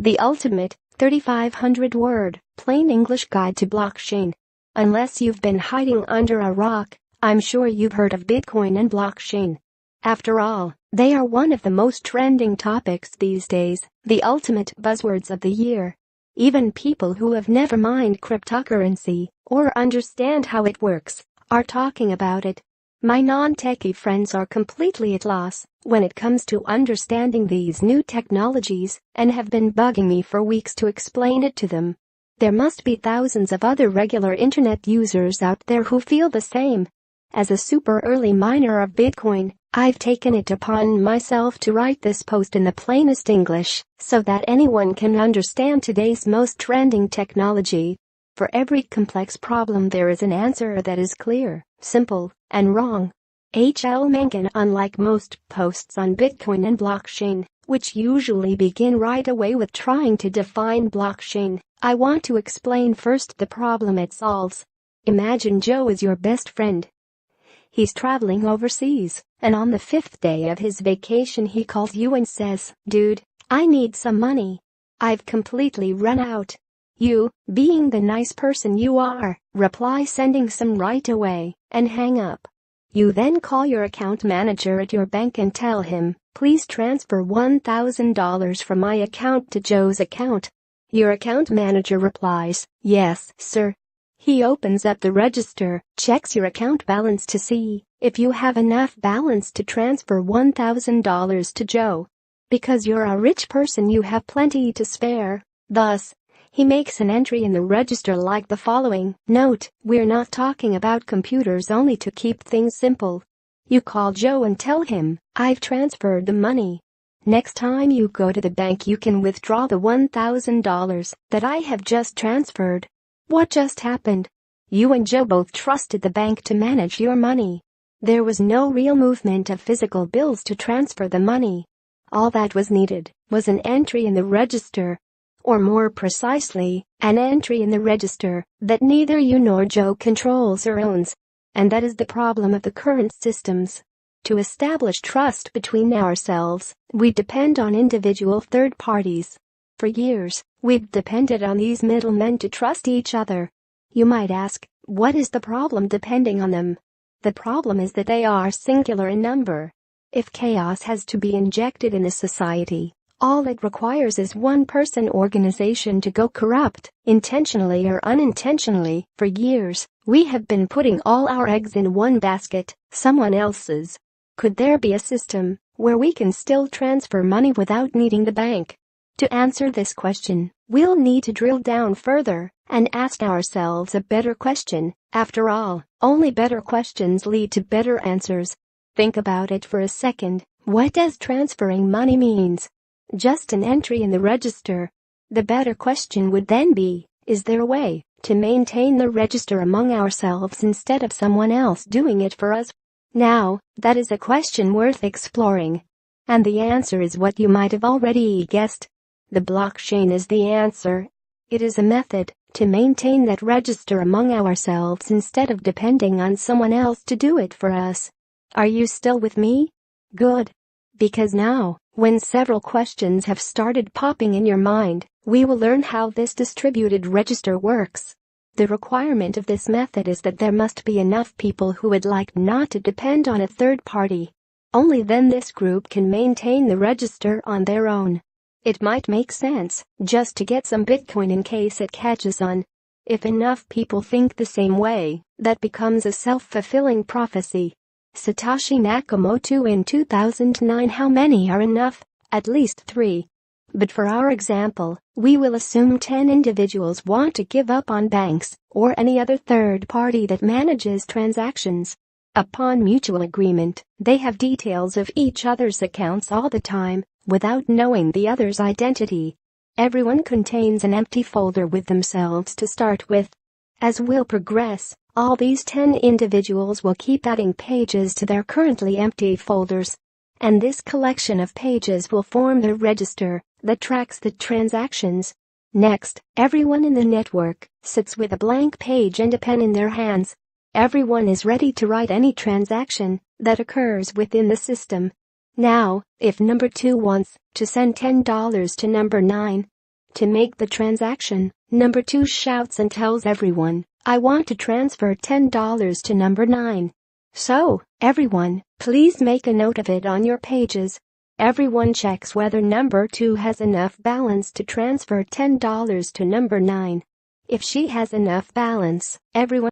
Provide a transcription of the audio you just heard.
The ultimate 3,500-word plain English guide to blockchain. Unless you've been hiding under a rock, I'm sure you've heard of Bitcoin and blockchain. After all, they are one of the most trending topics these days, the ultimate buzzwords of the year. Even people who have never mined cryptocurrency or understand how it works are talking about it. My non-techie friends are completely at loss when it comes to understanding these new technologies and have been bugging me for weeks to explain it to them. There must be thousands of other regular internet users out there who feel the same. As a super early miner of Bitcoin, I've taken it upon myself to write this post in the plainest English so that anyone can understand today's most trending technology. For every complex problem there is an answer that is clear, simple, and wrong. H.L. Mencken. Unlike most posts on Bitcoin and blockchain, which usually begin right away with trying to define blockchain, I want to explain first the problem it solves. Imagine Joe is your best friend. He's traveling overseas, and on the 5th day of his vacation he calls you and says, "Dude, I need some money. I've completely run out." You, being the nice person you are, reply sending some right away, and hang up. You then call your account manager at your bank and tell him, "Please transfer $1,000 from my account to Joe's account." Your account manager replies, "Yes, sir." He opens up the register, checks your account balance to see if you have enough balance to transfer $1,000 to Joe. Because you're a rich person, you have plenty to spare. Thus, he makes an entry in the register like the following. Note, we're not talking about computers, only to keep things simple. You call Joe and tell him, "I've transferred the money. Next time you go to the bank you can withdraw the $1,000 that I have just transferred." What just happened? You and Joe both trusted the bank to manage your money. There was no real movement of physical bills to transfer the money. All that was needed was an entry in the register. Or more precisely, an entry in the register that neither you nor Joe controls or owns. And that is the problem of the current systems. To establish trust between ourselves, we depend on individual third parties. For years, we've depended on these middlemen to trust each other. You might ask, what is the problem depending on them? The problem is that they are singular in number. If chaos has to be injected in a society, all it requires is one person organization to go corrupt, intentionally or unintentionally. For years, we have been putting all our eggs in one basket, someone else's. Could there be a system where we can still transfer money without needing the bank? To answer this question, we'll need to drill down further and ask ourselves a better question. After all, only better questions lead to better answers. Think about it for a second. What does transferring money means? Just an entry in the register. The better question would then be, is there a way to maintain the register among ourselves instead of someone else doing it for us? Now, that is a question worth exploring. And the answer is what you might have already guessed. The blockchain is the answer. It is a method to maintain that register among ourselves instead of depending on someone else to do it for us. Are you still with me? Good. Because now, when several questions have started popping in your mind, we will learn how this distributed register works. The requirement of this method is that there must be enough people who would like not to depend on a third party. Only then this group can maintain the register on their own. It might make sense just to get some Bitcoin in case it catches on. If enough people think the same way, that becomes a self-fulfilling prophecy. Satoshi Nakamoto in 2009. How many are enough? At least 3. But for our example, we will assume 10 individuals want to give up on banks or any other third party that manages transactions. Upon mutual agreement, they have details of each other's accounts all the time, without knowing the other's identity. Everyone contains an empty folder with themselves to start with. As we'll progress, all these 10 individuals will keep adding pages to their currently empty folders. And this collection of pages will form the register that tracks the transactions. Next, everyone in the network sits with a blank page and a pen in their hands. Everyone is ready to write any transaction that occurs within the system. Now, if number 2 wants to send $10 to number 9, To make the transaction, number 2 shouts and tells everyone, "I want to transfer $10 to number 9. So, everyone, please make a note of it on your pages." Everyone checks whether number 2 has enough balance to transfer $10 to number 9. If she has enough balance, everyone